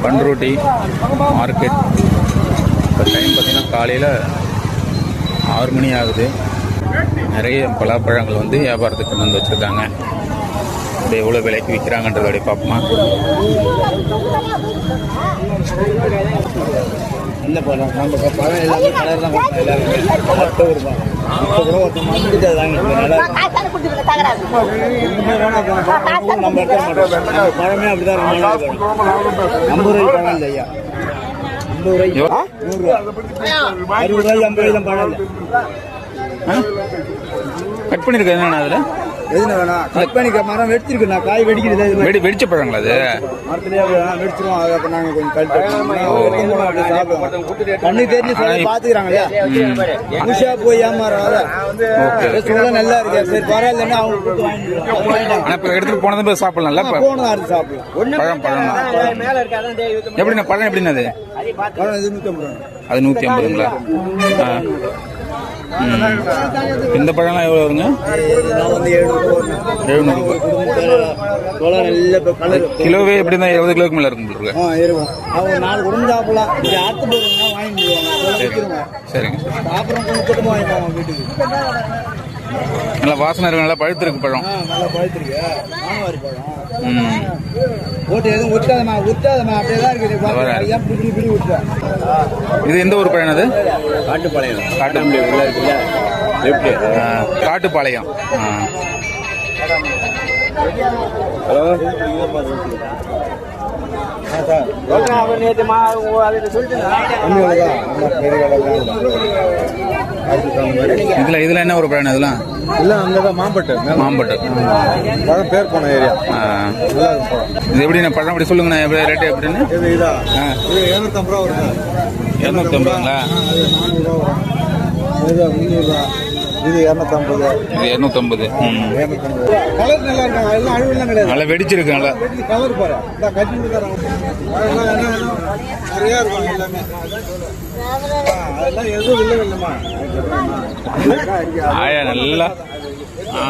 Panruti market. இப்போ time பார்த்திங்கன்னா காலையில் 6 மணி ஆகுது. நிறைய பலாப்பழங்கள் வந்து வியாபாரத்துக்கு கொண்டு வந்து வச்சுருக்காங்க. அப்படியே எவ்வளோ விலைக்கு விற்கிறாங்கன்றது அப்படியே பார்ப்போமா. என்ன பழம் நம்ம பழம் எல்லாமே கலர் தான் நம்ம பழமே அப்படிதான் 50 ரூபாய் பழம் இல்லை ஐயா. 50 ரூபாய் 100 ரூபா 60 ரூபாய் 50 ரூபாய் தான் பழம் இல்லை. கட் பண்ணியிருக்கேன் என்னண்ணா அதில் எதுனா வேணா கட் பண்ணிக்க மரம் வெடிச்சிருக்கு. நான் காய் வெடிக்கிறது வெடிச்ச பழங்களா அது மரத்துலேயே வெடிச்சிருவோம். அதை அப்போ நாங்கள் கொஞ்சம் கழிச்சு கண்ணு தெரிஞ்சு பார்த்துக்கிறாங்களே முஷா போய் ஏமாறாத நல்லா இருக்கு. சரி பரவாயில்லன்னா அவங்க இப்போ எடுத்துட்டு போனதும் போய் சாப்பிடலாம்ல. போனதும் அடுத்து சாப்பிடலாம். பழம் பழம் எப்படின்னா பழம் எப்படின்னா அது பழம் இது 150 ரூபா. அது 150ங்களா? இந்த பழம்லாம் எவ்வளோ வருங்க? நான் வந்து 700 கிலோவே எப்படி தான் 20 கிலோக்கு மேலே இருக்கும் இருக்கும். அவங்க 4 குடும்பம் சாப்பிடலாம். ஆத்து போடுறோம்னா வாங்கிடுவாங்க. சரிங்க அப்புறம் கொஞ்சம் குடும்பம் வாங்கிடுவாங்க வீட்டுக்கு. நல்லா வாசனை இருக்கு. நல்லா பழுத்திருக்கு பழம். நல்லா பழுத்திருக்கு. மானவாரி பழம் போட்டு எதுவும் விட்டாதமா அப்படியே தான் இருக்குது. பிடி விட்டுறேன். இது எந்த ஊர் பழம்? அது காட்டுப்பாளையம். காட்டுப்பாளையம். ஹலோ இதுல என்ன ஒரு பழம்? இதெல்லாம் இல்ல அங்கதான் மாம்பட்டு பழம் பேர் போன ஏரியா. இது எப்படின்னா பழம் அப்படி சொல்லுங்கண்ணா. எப்படி ரேட்டு எப்படின்னு? இது 250 ரூபா வருது. 250ங்களா? 300 ரூபா. இது 250. இது 250. கலர் நல்லா இருக்கும். எல்லாம் அழுவெல்லாம் கிடையாது. நல்லா வெடிச்சிருக்கு. நல்லா கலர் பாரு. இந்த கட்டி நிறையா இருக்கும் எல்லாமே. அதெல்லாம் எதுவும் இல்லைம்மா. ஆயா நல்லா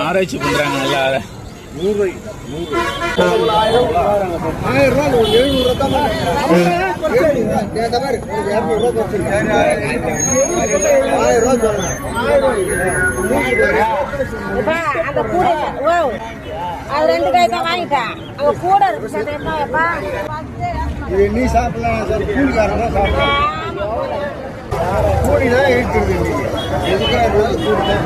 ஆராய்ச்சி பண்றாங்க. நல்லா 100 ரூபாய் 1000 ரூபா 700 ரூபா தான் கேட்ட மாதிரி 200 ரூபா கொடுத்துருங்க. 1000 ரூபா சொல்லுங்க. அது 2 காய் தான் வாங்கிட்டேன். அங்க கூட இருக்கு சார். என்னப்பா இது நீ சாப்பிடலாம் சார். கூலிக்காரங்க சாப்பிடலாம். கூலி தான் எடுத்துருக்கு. எதுக்காக கூலி தான்.